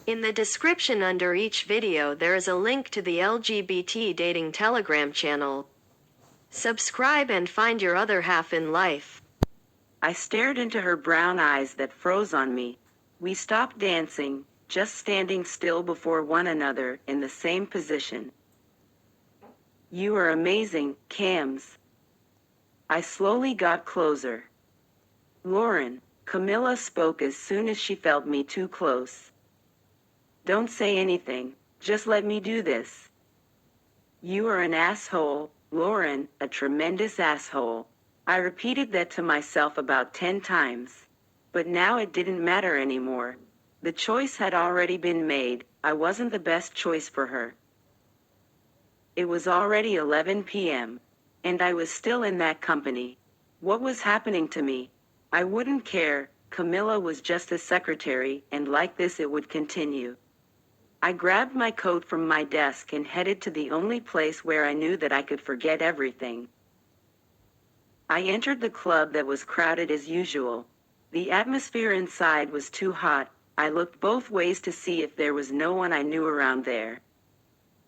In the description under each video there is a link to the LGBT dating Telegram channel. Subscribe and find your other half in life. I stared into her brown eyes that froze on me. We stopped dancing, just standing still before one another in the same position. You are amazing, Cams. I slowly got closer. Lauren, Camila spoke as soon as she felt me too close. Don't say anything, just let me do this. You are an asshole, Lauren, a tremendous asshole. I repeated that to myself about 10 times. But now it didn't matter anymore. The choice had already been made. I wasn't the best choice for her. It was already 11 p.m. and I was still in that company. What was happening to me? I wouldn't care. Camila was just a secretary, and like this it would continue. I grabbed my coat from my desk and headed to the only place where I knew that I could forget everything. I entered the club that was crowded as usual. The atmosphere inside was too hot. I looked both ways to see if there was no one I knew around there.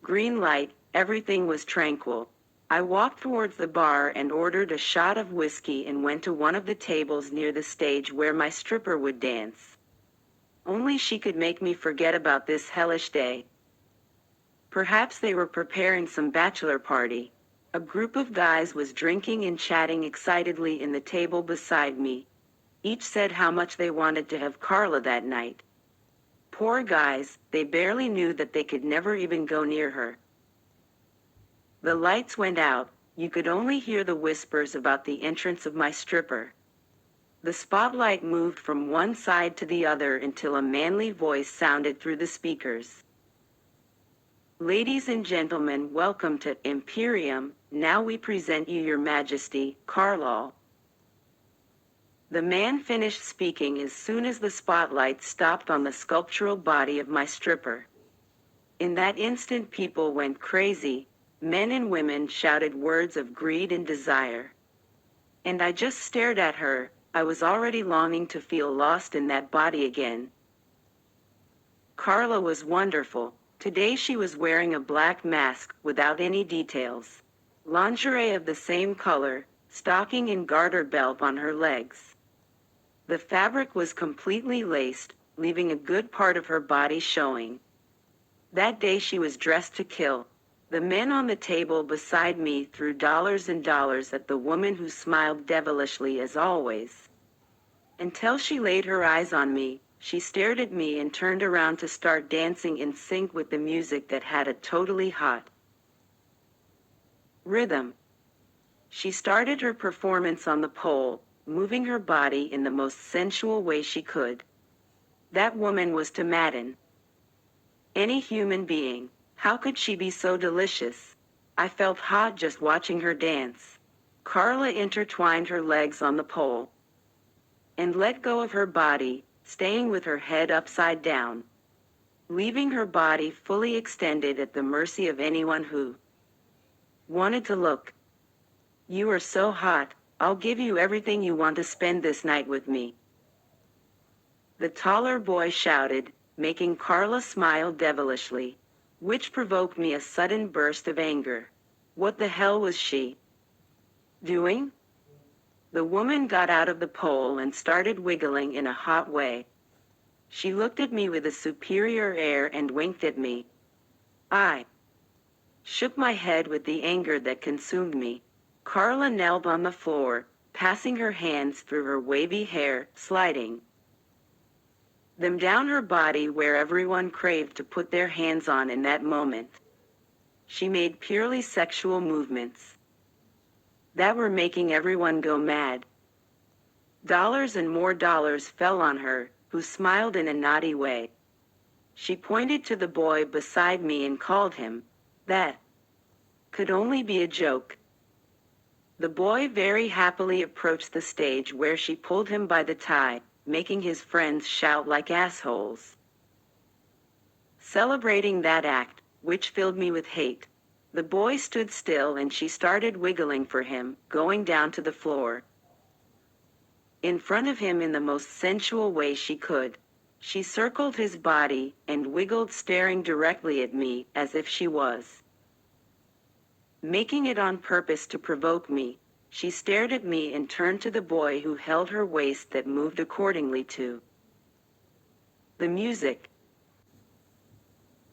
Green light, everything was tranquil. I walked towards the bar and ordered a shot of whiskey and went to one of the tables near the stage where my stripper would dance. Only she could make me forget about this hellish day. Perhaps they were preparing some bachelor party. A group of guys was drinking and chatting excitedly in the table beside me. Each said how much they wanted to have Carla that night. Poor guys, they barely knew that they could never even go near her. The lights went out. You could only hear the whispers about the entrance of my stripper. The spotlight moved from one side to the other until a manly voice sounded through the speakers. Ladies and gentlemen, welcome to Imperium. Now we present you Your Majesty, Carla. The man finished speaking as soon as the spotlight stopped on the sculptural body of my stripper. In that instant people went crazy. Men and women shouted words of greed and desire. And I just stared at her. I was already longing to feel lost in that body again. Carla was wonderful. Today she was wearing a black mask without any details. Lingerie of the same color, stocking and garter belt on her legs. The fabric was completely laced, leaving a good part of her body showing. That day she was dressed to kill. The men on the table beside me threw dollars and dollars at the woman who smiled devilishly as always. Until she laid her eyes on me, she stared at me and turned around to start dancing in sync with the music that had a totally hot rhythm. She started her performance on the pole, moving her body in the most sensual way she could. That woman was to madden any human being. How could she be so delicious? I felt hot just watching her dance. Carla intertwined her legs on the pole and let go of her body, staying with her head upside down, leaving her body fully extended at the mercy of anyone who wanted to look. You are so hot. I'll give you everything you want to spend this night with me. The taller boy shouted, making Carla smile devilishly, which provoked me a sudden burst of anger. What the hell was she doing? The woman got out of the pole and started wiggling in a hot way. She looked at me with a superior air and winked at me. I shook my head with the anger that consumed me. Carla knelt on the floor, passing her hands through her wavy hair, sliding them down her body where everyone craved to put their hands on in that moment. She made purely sexual movements that were making everyone go mad. Dollars and more dollars fell on her, who smiled in a naughty way. She pointed to the boy beside me and called him. That could only be a joke. The boy very happily approached the stage where she pulled him by the tie, making his friends shout like assholes. Celebrating that act, which filled me with hate. The boy stood still and she started wiggling for him, going down to the floor in front of him in the most sensual way she could. She circled his body and wiggled, staring directly at me as if she was making it on purpose to provoke me. She stared at me and turned to the boy who held her waist that moved accordingly to the music.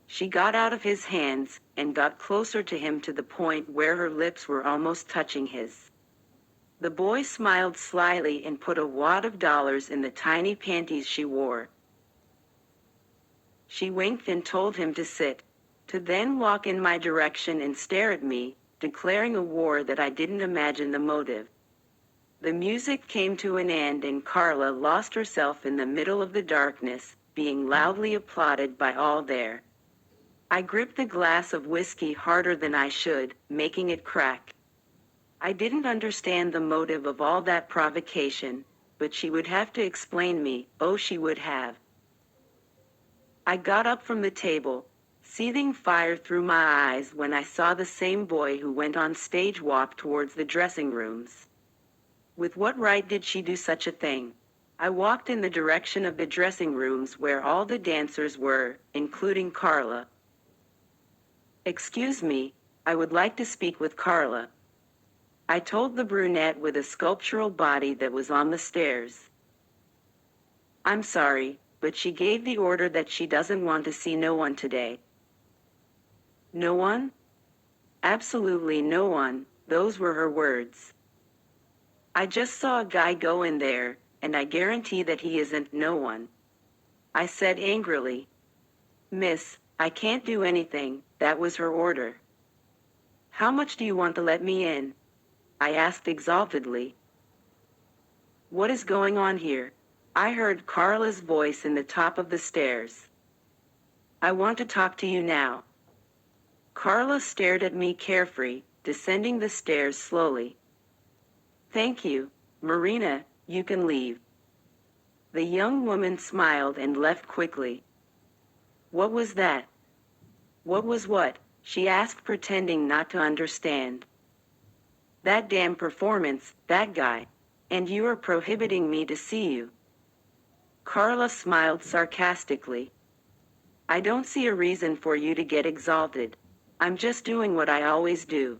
She got out of his hands and got closer to him to the point where her lips were almost touching his. The boy smiled slyly and put a wad of dollars in the tiny panties she wore. She winked and told him to sit, to then walk in my direction and stare at me, declaring a war that I didn't imagine the motive. The music came to an end and Carla lost herself in the middle of the darkness, being loudly applauded by all there. I gripped the glass of whiskey harder than I should, making it crack. I didn't understand the motive of all that provocation, but she would have to explain me, oh she would have. I got up from the table, seething fire through my eyes when I saw the same boy who went on stage walk towards the dressing rooms. With what right did she do such a thing? I walked in the direction of the dressing rooms where all the dancers were, including Carla. Excuse me, I would like to speak with Carla, I told the brunette with a sculptural body that was on the stairs. I'm sorry, but she gave the order that she doesn't want to see no one today. No one? Absolutely no one, those were her words. I just saw a guy go in there, and I guarantee that he isn't no one. I said angrily. Miss, I can't do anything, that was her order. How much do you want to let me in? I asked exaltedly. What is going on here? I heard Carla's voice in the top of the stairs. I want to talk to you now. Carla stared at me carefree, descending the stairs slowly. Thank you, Marina, you can leave. The young woman smiled and left quickly. What was that? What was what? She asked, pretending not to understand. That damn performance, that guy. And you are prohibiting me to see you. Carla smiled sarcastically. I don't see a reason for you to get exalted. I'm just doing what I always do.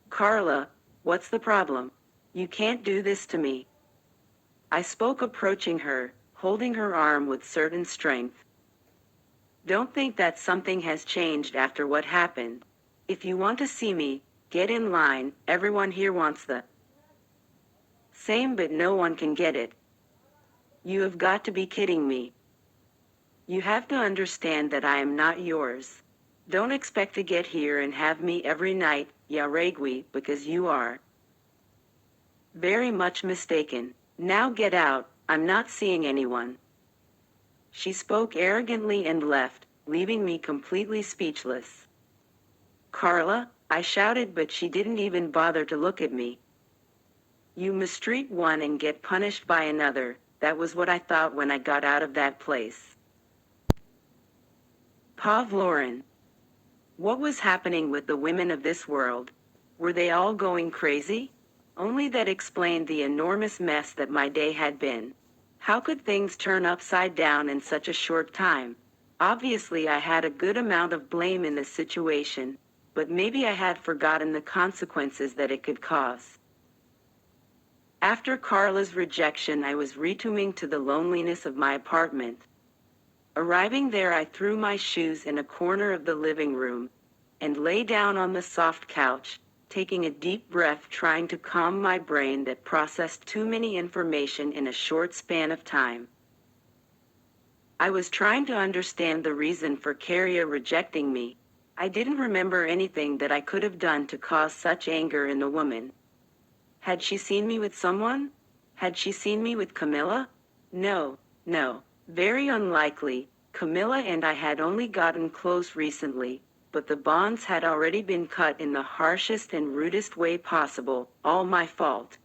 Carla, what's the problem? You can't do this to me. I spoke, approaching her, holding her arm with certain strength. Don't think that something has changed after what happened. If you want to see me, get in line, everyone here wants the same, but no one can get it. You have got to be kidding me. You have to understand that I am not yours. Don't expect to get here and have me every night, Jauregui, because you are very much mistaken. Now get out, I'm not seeing anyone. She spoke arrogantly and left, leaving me completely speechless. Carla, I shouted, but she didn't even bother to look at me. You mistreat one and get punished by another, that was what I thought when I got out of that place. Pavlorin. What was happening with the women of this world? Were they all going crazy? Only that explained the enormous mess that my day had been. How could things turn upside down in such a short time? Obviously I had a good amount of blame in this situation, but maybe I had forgotten the consequences that it could cause. After Carla's rejection, I was returning to the loneliness of my apartment. Arriving there, I threw my shoes in a corner of the living room and lay down on the soft couch, taking a deep breath, trying to calm my brain that processed too many information in a short span of time. I was trying to understand the reason for Carria rejecting me. I didn't remember anything that I could have done to cause such anger in the woman. Had she seen me with someone? Had she seen me with Camila? No, very unlikely. Camila and I had only gotten close recently, but the bonds had already been cut in the harshest and rudest way possible, all my fault.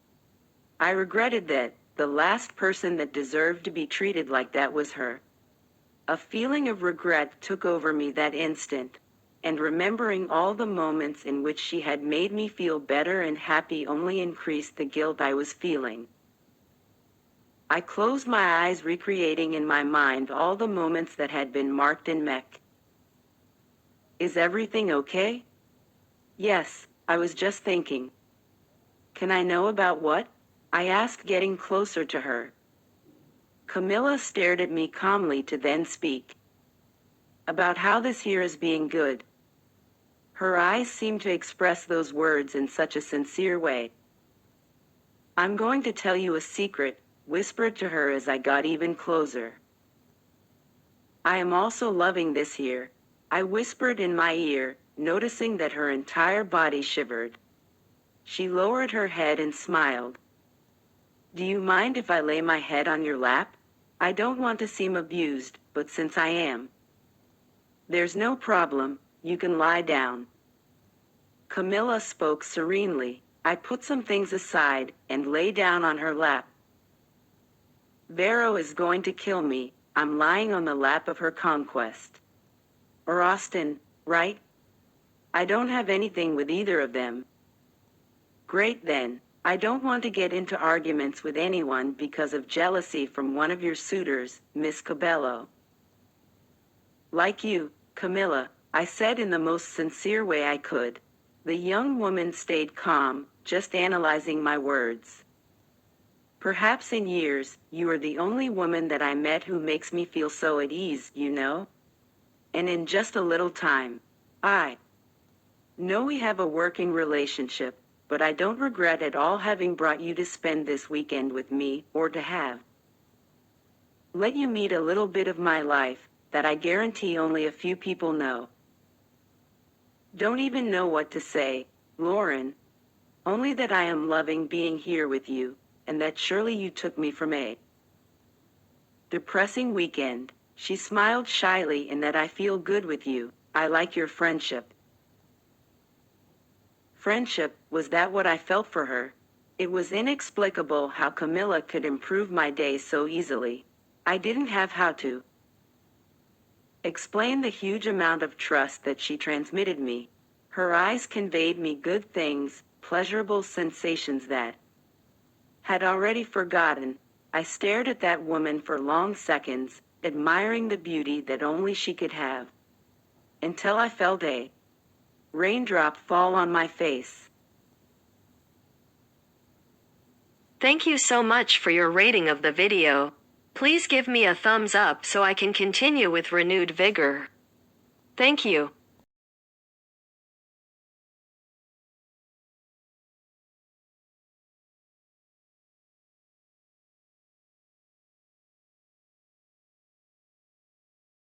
I regretted that the last person that deserved to be treated like that was her. A feeling of regret took over me that instant, and remembering all the moments in which she had made me feel better and happy only increased the guilt I was feeling. I closed my eyes, recreating in my mind all the moments that had been marked in mech. Is everything okay? Yes, I was just thinking. Can I know about what? I asked, getting closer to her. Camila stared at me calmly to then speak. About how this here is being good. Her eyes seemed to express those words in such a sincere way. I'm going to tell you a secret, whispered to her as I got even closer. I am also loving this here, I whispered in my ear, noticing that her entire body shivered. She lowered her head and smiled. Do you mind if I lay my head on your lap? I don't want to seem abused, but since I am. There's no problem, you can lie down. Camila spoke serenely. I put some things aside and lay down on her lap. Vero is going to kill me. I'm lying on the lap of her conquest. Or Austin, right? I don't have anything with either of them. Great then. I don't want to get into arguments with anyone because of jealousy from one of your suitors, Miss Cabello. Like you, Camila, I said in the most sincere way I could. The young woman stayed calm, just analyzing my words. Perhaps in years, you are the only woman that I met who makes me feel so at ease, you know? And in just a little time, I know we have a working relationship, but I don't regret at all having brought you to spend this weekend with me, or to have let you meet a little bit of my life, that I guarantee only a few people know. Don't even know what to say, Lauren. Only that I am loving being here with you, and that surely you took me from a depressing weekend. She smiled shyly, in that I feel good with you. I like your friendship. Friendship, was that what I felt for her? It was inexplicable how Camila could improve my day so easily. I didn't have how to explain the huge amount of trust that she transmitted me. Her eyes conveyed me good things, pleasurable sensations that had already forgotten. I stared at that woman for long seconds, admiring the beauty that only she could have, until I felt a raindrop fall on my face. Thank you so much for your rating of the video. Please give me a thumbs up so I can continue with renewed vigor. Thank you.